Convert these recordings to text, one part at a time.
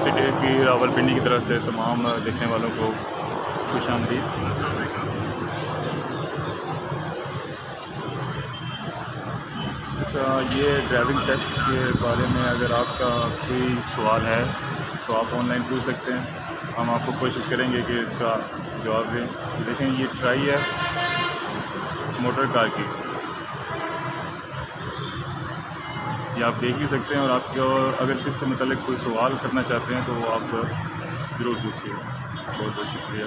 City की रावलपिंडी की तरफ से तमाम देखने वालों को खुशामदीद। अच्छा, ये ड्राइविंग टेस्ट के बारे में अगर आपका कोई सवाल है तो आप ऑनलाइन पूछ सकते हैं, हम आपको कोशिश करेंगे कि इसका जवाब दें। देखें, ये ट्राई है मोटर कार की, ये आप देख ही सकते हैं। और आपको अगर इसके मतलब कोई सवाल करना चाहते हैं तो वो आप ज़रूर पूछिए। बहुत बहुत शुक्रिया।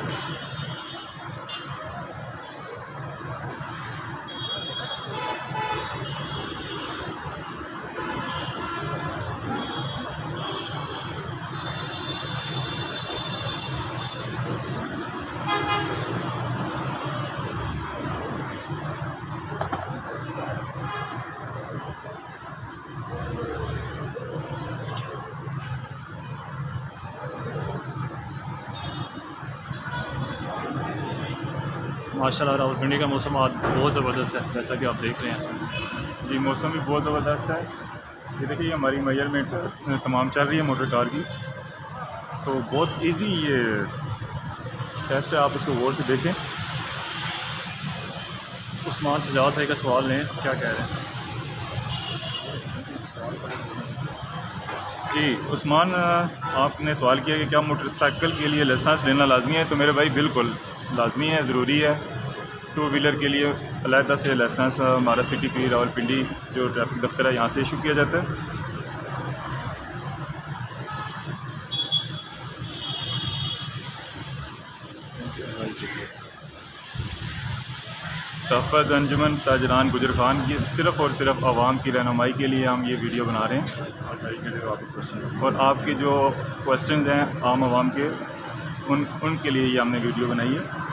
माशाल्लाह रावलपिंडी का मौसम आज बहुत ज़बरदस्त है, जैसा कि आप देख रहे हैं। जी, मौसम भी बहुत ज़बरदस्त है। ये देखिए, हमारी मेजरमेंट तमाम चल रही है मोटर कार की, तो बहुत इजी ये टेस्ट है, आप इसको गौर से देखें। उस्मान सजाद भाई का सवाल लें, क्या कह रहे हैं? जी उस्मान, आपने सवाल किया कि क्या मोटरसाइकिल के लिए लाइसेंस लेना लाजमी है। तो मेरे भाई बिल्कुल लाजमी है, ज़रूरी है। टू व्हीलर के लिए अलहदा से लाइसेंस हमारा सिटी की रावलपिंडी जो ट्रैफिक दफ्तर है यहाँ से इशू किया जाता है। तहफ़्फ़ुज़ अंजुमन ताजरान गुजर खान, ये सिर्फ़ और सिर्फ आवाम की रहनुमाई के लिए हम ये वीडियो बना रहे हैं। और आपके जो क्वेश्चन हैं आम आवाम के, उनके लिए ये हमने वीडियो बनाई है।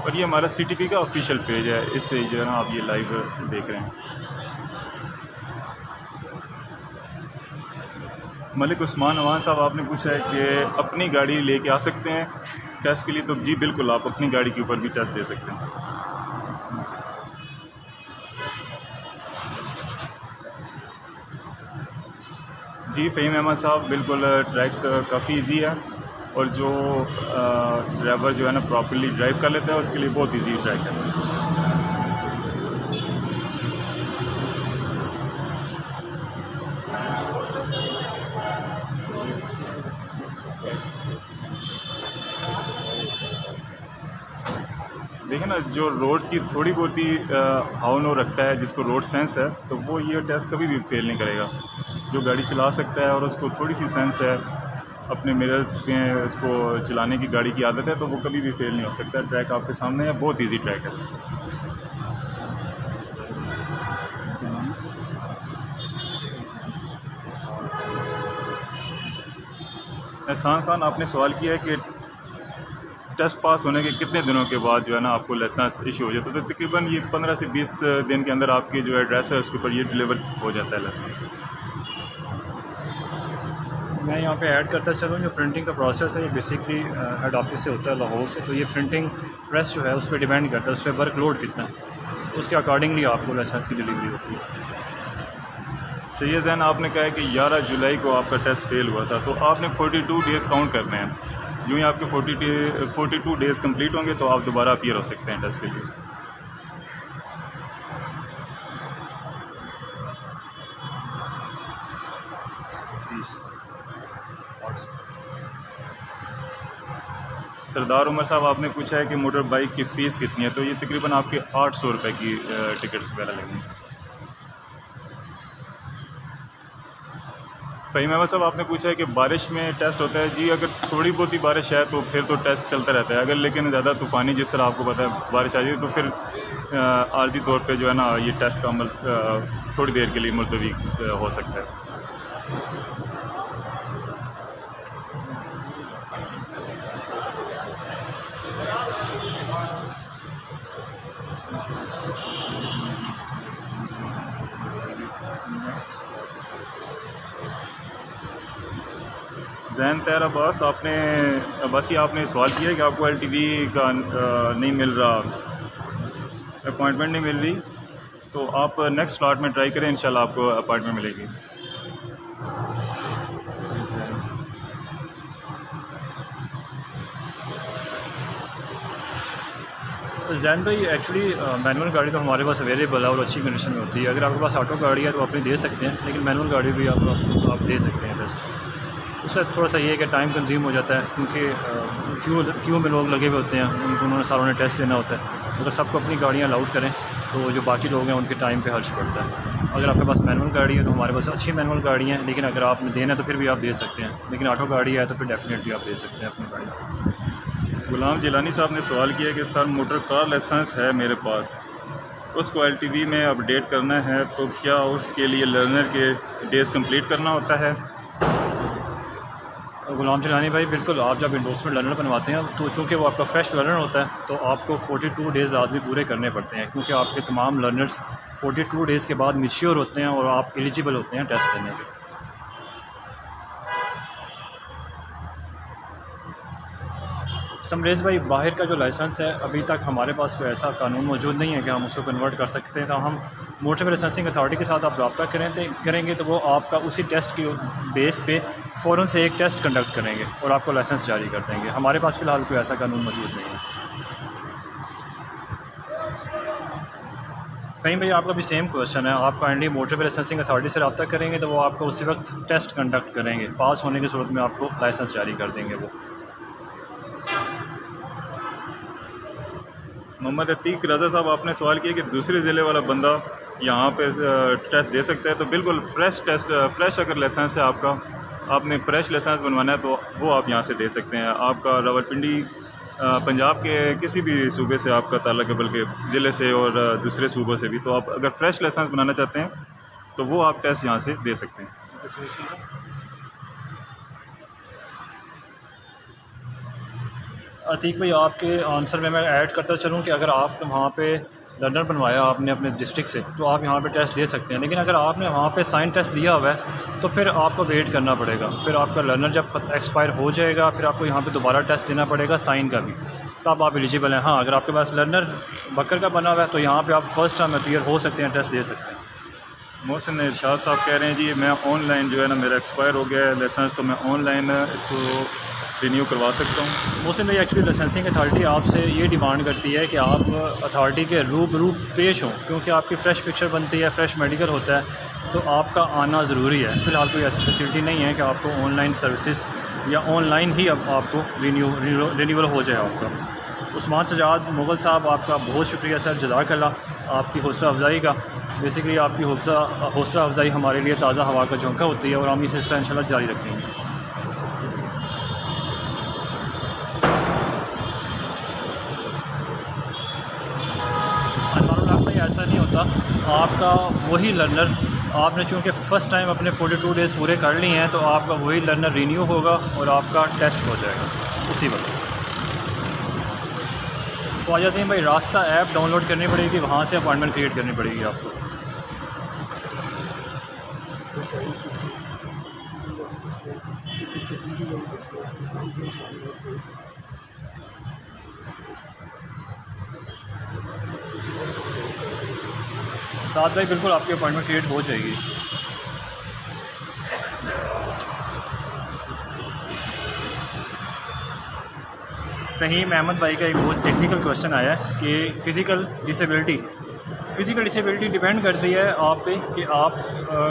और ये हमारा CTP का ऑफिशियल पेज है, इससे जो है ना आप ये लाइव देख रहे हैं। मलिक उस्मान अवान साहब, आपने पूछा है कि अपनी गाड़ी लेके आ सकते हैं टेस्ट के लिए। तो जी बिल्कुल, आप अपनी गाड़ी के ऊपर भी टेस्ट दे सकते हैं। जी फ़हीम अहमद साहब, बिल्कुल ट्रैक काफ़ी इजी है, और जो ड्राइवर जो है ना प्रॉपर्ली ड्राइव कर लेता है उसके लिए बहुत इजी ट्रैक है। देखिए ना, जो रोड की थोड़ी बहुत ही हाव रखता है, जिसको रोड सेंस है, तो वो ये टेस्ट कभी भी फेल नहीं करेगा। जो गाड़ी चला सकता है और उसको थोड़ी सी सेंस है, अपने मिरर्स में उसको चलाने की गाड़ी की आदत है, तो वो कभी भी फेल नहीं हो सकता। ट्रैक आपके सामने है, बहुत इजी ट्रैक है। एहसान खान, आपने सवाल किया है कि टेस्ट पास होने के कितने दिनों के बाद जो है ना आपको लाइसेंस इशू हो जाता है। तो तकरीबन ये 15 से 20 दिन के अंदर आपकी जो एड्रेस है उसके ऊपर ये डिलीवर हो जाता है लाइसेंस। मैं यहाँ पे ऐड करता चलूँ, जो प्रिंटिंग का प्रोसेस है ये बेसिकली हेड ऑफिस से होता है लाहौर से। तो ये प्रिंटिंग प्रेस जो है उस पर डिपेंड करता है, उस पर वर्कलोड कितना है, उसके अकॉर्डिंगली आपको लाइसेंस की डिलीवरी होती है। सैयद जैन, आपने कहा है कि 11 जुलाई को आपका टेस्ट फेल हुआ था, तो आपने 42 डेज़ काउंट करने हैं। यूँ ही आपके 42 डेज़ कंप्लीट होंगे तो आप दोबारा अपीयर हो सकते हैं टेस्ट के लिए। सरदार उमर साहब, आपने पूछा है कि मोटर बाइक की फ़ीस कितनी है। तो ये तकरीबन आपके 800 रुपये की टिकट्स वगैरह लगेंगे। फ़हीम अहमद साहब, आपने पूछा है कि बारिश में टेस्ट होता है। जी, अगर थोड़ी बहुत ही बारिश है तो फिर तो टेस्ट चलता रहता है। अगर लेकिन ज़्यादा तूफ़ानी, जिस तरह आपको पता है, बारिश आ जाए तो फिर आर्जी तौर पे जो है ना ये टेस्ट का अमल थोड़ी देर के लिए मुलतवी हो सकता है। जैन तैर अब्बास, आपने सवाल किया है कि आपको LTV का नहीं मिल रहा, अपॉइंटमेंट नहीं मिल रही। तो आप नेक्स्ट स्लॉट में ट्राई करें, इंशाल्लाह आपको अपार्टमेंट मिलेगी। जैन भाई एक्चुअली मैनुअल गाड़ी तो हमारे पास अवेलेबल है और अच्छी कंडीशन में होती है। अगर आपके पास ऑटो गाड़ी है तो अपनी दे सकते हैं, लेकिन मैनुअल गाड़ी भी आप दे सकते हैं बेस्ट। उसका थोड़ा सा ये है कि टाइम कंज्यूम हो जाता है, क्योंकि क्यों में लोग लगे हुए होते हैं, उन्होंने सारों ने टेस्ट देना होता है। अगर सबको अपनी गाड़ियाँ अलाउड करें तो जो बाकी लोग हैं उनके टाइम पे हर्ज पड़ता है। अगर आपके पास मैनुअल गाड़ी है तो हमारे पास अच्छी मैनुअल गाड़ी हैं, लेकिन अगर आपने देना है तो फिर भी आप दे सकते हैं, लेकिन ऑटो गाड़ी है तो फिर डेफिनेटली आप दे सकते हैं अपनी गाड़ी। गुलाम जिलानी साहब ने सवाल किया कि सर मोटर कार लाइसेंस है मेरे पास, उसको LTV में अपडेट करना है, तो क्या उसके लिए लर्नर के डेज़ कंप्लीट करना होता है? गुलाम जिलानी भाई बिल्कुल, आप जब इंडोर्समेंट लर्नर बनवाते हैं तो चूँकि वो आपका फ्रेश लर्नर होता है तो आपको 42 डेज़ लाजमी पूरे करने पड़ते हैं, क्योंकि आपके तमाम लर्नर्स 42 डेज़ के बाद मैच्योर होते हैं और आप एलिजिबल होते हैं टेस्ट देने के। समरेज़ भाई, बाहर का जो लाइसेंस है अभी तक हमारे पास कोई ऐसा कानून मौजूद नहीं है कि हम उसको कन्वर्ट कर सकते हैं। तो हम मोटर लाइसेंसिंग अथॉरिटी के साथ आप रब्ता करेंगे तो वो आपका उसी टेस्ट की बेस पे फ़ौरन से एक टेस्ट कंडक्ट करेंगे और आपको लाइसेंस जारी कर देंगे। हमारे पास फ़िलहाल कोई ऐसा कानून मौजूद नहीं है। कहीं भाई आपका भी सेम क्वेश्चन है, आप काइंडली मोटर लाइसेंसिंग अथॉरिटी से रब्ता करेंगे तो वो आपको उसी वक्त टेस्ट कंडक्ट करेंगे, पास होने की सूरत में आपको लाइसेंस जारी कर देंगे वो। मोहम्मद अतीक रज़ा साहब, आपने सवाल किया कि दूसरे ज़िले वाला बंदा यहाँ पे टेस्ट दे सकता है। तो बिल्कुल फ्रेश अगर लाइसेंस है आपका, आपने फ़्रेश लाइसेंस बनवाना है तो वो आप यहाँ से दे सकते हैं। आपका रावलपिंडी पंजाब के किसी भी सूबे से आपका ताल्लुक़ है, बल्कि ज़िले से और दूसरे सूबों से भी, तो आप अगर फ्रेश लाइसेंस बनाना चाहते हैं तो वो आप टेस्ट यहाँ से दे सकते हैं। अतीक भाई, आपके आंसर में मैं ऐड करता चलूँ कि अगर आप वहाँ पे लर्नर बनवाया आपने अपने डिस्ट्रिक्ट से तो आप यहाँ पे टेस्ट दे सकते हैं, लेकिन अगर आपने वहाँ पे साइन टेस्ट दिया हुआ है तो फिर आपको वेट करना पड़ेगा। फिर आपका लर्नर जब एक्सपायर हो जाएगा फिर आपको यहाँ पे दोबारा टेस्ट देना पड़ेगा साइन का भी, तब आप एलिजिबल हैं। हाँ, अगर आपके पास लर्नर बकर का बना हुआ है तो यहाँ पर आप फर्स्ट टाइम अपीयर हो सकते हैं, टेस्ट दे सकते हैं। मोहसिन इरशाद साहब कह रहे हैं जी मैं ऑनलाइन जो है ना, मेरा एक्सपायर हो गया है लाइसेंस, तो मैं ऑनलाइन इसको रिन्यू करवा सकता हूँ। मोहसिन भाई, एक्चुअली लाइसेंसिंग अथॉरिटी आपसे ये डिमांड करती है कि आप अथॉरिटी के रूबरू पेश हों, क्योंकि आपकी फ़्रेश पिक्चर बनती है, फ्रेश मेडिकल होता है, तो आपका आना ज़रूरी है। फ़िलहाल कोई ऐसी फैसिलिटी नहीं है कि आपको ऑनलाइन सर्विसेज या ऑनलाइन ही अब आपको रिन्यूअल हो जाए आपका। उस्मान सजाद मुग़ल साहब, आपका बहुत शुक्रिया सर, जज़ाकल्लाह आपकी हौसला अफजाई का। बेसिकली आपकी हौसला अफजाई हमारे लिए ताज़ा हवा का झोंका होती है और हम इस सिलसिला इंशाल्लाह जारी रखेंगे। ऐसा नहीं होता, आपका वही लर्नर, आपने चूँकि फ़र्स्ट टाइम अपने 42 डेज़ पूरे कर लिए हैं तो आपका वही लर्नर रिन्यू होगा और आपका टेस्ट हो जाएगा उसी वक्त। तो आ जाते हैं भाई, रास्ता ऐप डाउनलोड करनी पड़ेगी, वहाँ से अपॉइंटमेंट क्रिएट करनी पड़ेगी आपको। साथ भाई बिल्कुल आपकी अपॉइंटमेंट क्रिएट हो जाएगी। फहीम अहमद भाई का एक बहुत टेक्निकल क्वेश्चन आया है कि फ़िज़िकल डिसेबिलिटी डिपेंड करती है आप पे कि आप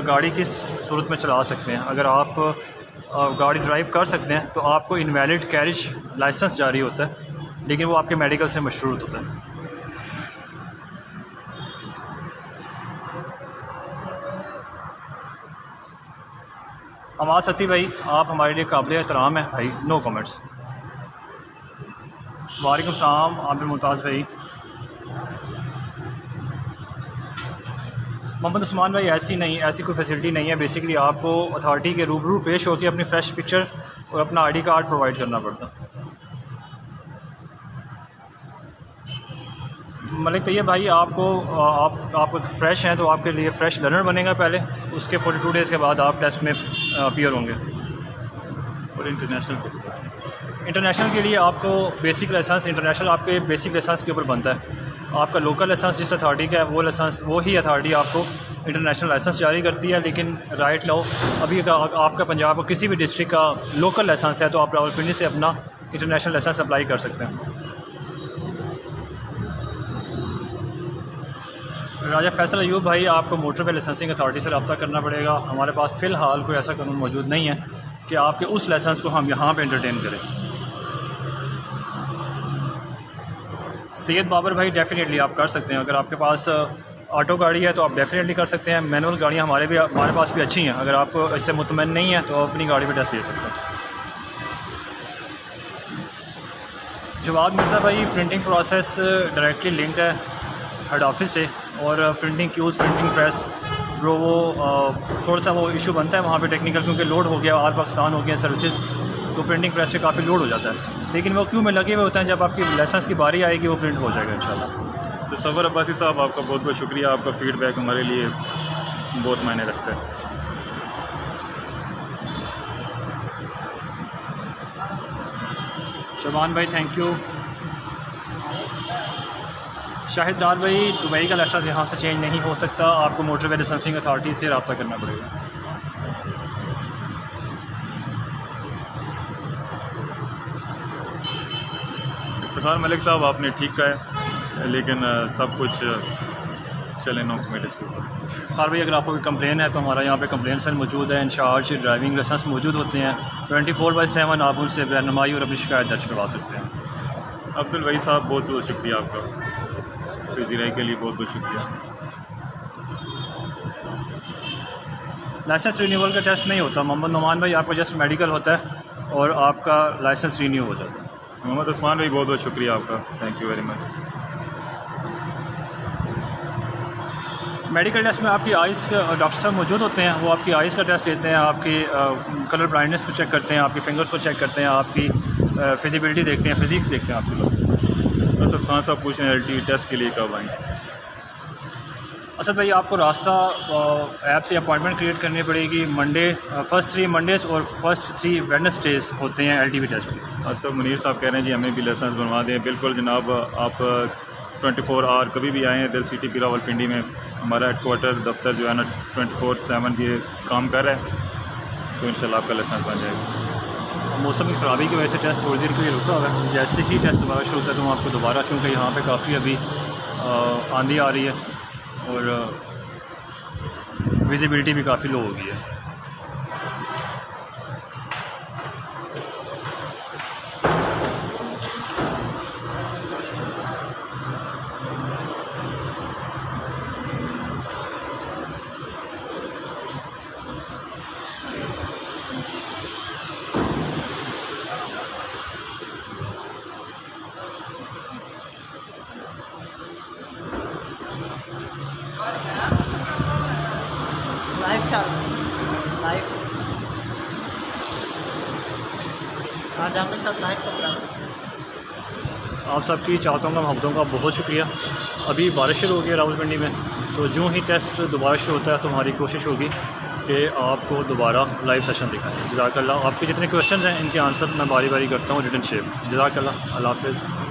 गाड़ी किस सूरत में चला सकते हैं। अगर आप गाड़ी ड्राइव कर सकते हैं तो आपको इनवैलिड कैरिज लाइसेंस जारी होता है, लेकिन वो आपके मेडिकल से मशरूत होता है। अमाद सती भाई, आप हमारे लिए काबिल एहतराम है भाई, नो कमेंट्स। वालेकुम सलाम आबिद मुमताज़ भाई। मोहम्मद उस्मान भाई, ऐसी कोई फैसिलिटी नहीं है। बेसिकली आपको अथॉरिटी के रूबरू पेश होकर अपनी फ़्रेश पिक्चर और अपना ID कार्ड प्रोवाइड करना पड़ता। मलिक तैयब भाई, आप फ्रेश हैं तो आपके लिए फ़्रेश लर्नर बनेगा पहले, उसके 42 डेज़ के बाद आप टेस्ट में अपीयर होंगे। और इंटरनेशनल के लिए आपको बेसिक लाइसेंस, इंटरनेशनल आपके बेसिक लाइसेंस के ऊपर बनता है। आपका लोकल लाइसेंस जिस अथॉरिटी का है वो लाइसेंस वो ही अथॉरिटी आपको इंटरनेशनल लाइसेंस जारी करती है। लेकिन राइट नाउ अभी अगर आपका पंजाब को किसी भी डिस्ट्रिक्ट का लोकल लाइसेंस है तो आप रावलपिंडी से अपना इंटरनेशनल लाइसेंस अप्लाई कर सकते हैं। राजा फैसल अयूब भाई, आपको मोटरवे लाइसेंसिंग अथॉरिटी से रब्ता करना पड़ेगा। हमारे पास फ़िलहाल कोई ऐसा कानून मौजूद नहीं है कि आपके उस लाइसेंस को हम यहाँ पे एंटरटेन करें। सैयद बाबर भाई, डेफ़िनेटली आप कर सकते हैं। अगर आपके पास ऑटो गाड़ी है तो आप डेफ़िनेटली कर सकते हैं। मैनुअल गाड़ियाँ हमारे पास भी अच्छी हैं। अगर आप इससे मुतमईन नहीं है तो आप अपनी गाड़ी पर टेस्ट ले सकते हैं। जवाद मिर्ज़ा भाई, प्रिंटिंग प्रोसेस डायरेक्टली लिंक्ड है हेड ऑफिस से, और प्रिंटिंग क्यूज़, प्रिंटिंग प्रेस वो थोड़ा सा वो इशू बनता है वहाँ पे टेक्निकल, क्योंकि लोड हो गया, ऑल पाकिस्तान हो गया सर्विसेज, तो प्रिंटिंग प्रेस पे काफ़ी लोड हो जाता है। लेकिन वो क्यों में लगे हुए होते हैं, जब आपकी लाइसेंस की बारी आएगी वो प्रिंट हो जाएगा इंशाल्लाह। तो सफ़र अब्बासी साहब, आपका बहुत बहुत शुक्रिया। आपका फ़ीडबैक हमारे लिए बहुत मायने रखता है। शबान भाई, थैंक यू। शाहिद डार भाई, दुबई का लाइसेंस यहाँ से चेंज नहीं हो सकता, आपको मोटरवे लाइसेंसिंग अथॉरिटी से रब्ता करना पड़ेगा। इफ्तिखार मलिक साहब, आपने ठीक कहा है, लेकिन सब कुछ चले नो कमेटीज़ के ऊपर। इफ्तिखार भाई, अगर आपको कोई कंप्लेन है तो हमारा यहाँ पे कंप्लेन सेल मौजूद है, इंचार्ज ड्राइविंग लाइसेंस मौजूद होते हैं। 24/7 आप उनसे रहनुमाई और अपनी शिकायत दर्ज करवा सकते हैं। अब्दुल वही साहब, बहुत बहुत शुक्रिया आपका, ज़िराई के लिए बहुत बहुत शुक्रिया। लाइसेंस रिन्यूअल का टेस्ट नहीं होता मोहम्मद नुमान भाई, आपका जस्ट मेडिकल होता है और आपका लाइसेंस रिन्यू हो जाता है। मोहम्मद उस्मान भाई, बहुत बहुत शुक्रिया आपका, thank you very much. Medical test में आपकी आइज़ के डॉक्टर साहब मौजूद होते हैं, वो आपकी आइज़ का टेस्ट लेते हैं, आपकी कलर ब्लाइंडनेस को चेक करते हैं, आपकी फिंगर्स को चेक करते हैं, आपकी फिजिबिलिटी देखते हैं, फिजिक्स देखते हैं आपके पास। असद खान साहब पूछ रहे हैं LTV टेस्ट के लिए कब आएँ? असद भाई, आपको रास्ता ऐप से अपॉइंटमेंट क्रिएट करनी पड़ेगी। फर्स्ट 3 मंडेज़ और फर्स्ट 3 वेडनेसडेज़ होते हैं LTV टेस्ट के। तो मुनीर साहब कह रहे हैं जी हमें भी लाइसेंस बनवा दें। बिल्कुल जनाब, आप 24 आवर कभी भी आएँ दिल सिटी की रावलपिंडी में, हमारा हेडकोार्टर दफ्तर जो है ना 24/7 ये काम कर रहा है, तो इंशाल्लाह आपका लाइसेंस बन जाएगा। मौसम की ख़राबी की वजह से टेस्ट थोड़ी देर के लिए रुका हुआ है, जैसे ही टेस्ट दोबारा शुरू होता है तो हम आपको दोबारा, क्योंकि यहाँ पे काफ़ी अभी आंधी आ रही है और विजिबिलिटी भी काफ़ी लो हो गई है। लाइव आज आपके साथ लाइव प्रोग्राम। आप सबकी चाहतों का मोहब्बतों का बहुत शुक्रिया। अभी बारिश शुरू हो गई है रावलपिंडी में, तो जो ही टेस्ट दोबारा शुरू होता है तो हमारी कोशिश होगी कि आपको दोबारा लाइव सेशन दिखाएं। जज़ाकल्लाह। आपके जितने क्वेश्चन हैं इनके आंसर मैं बारी बारी करता हूँ रिटन शेप। जज़ाकल्लाह। अल्लाह हाफ़िज़।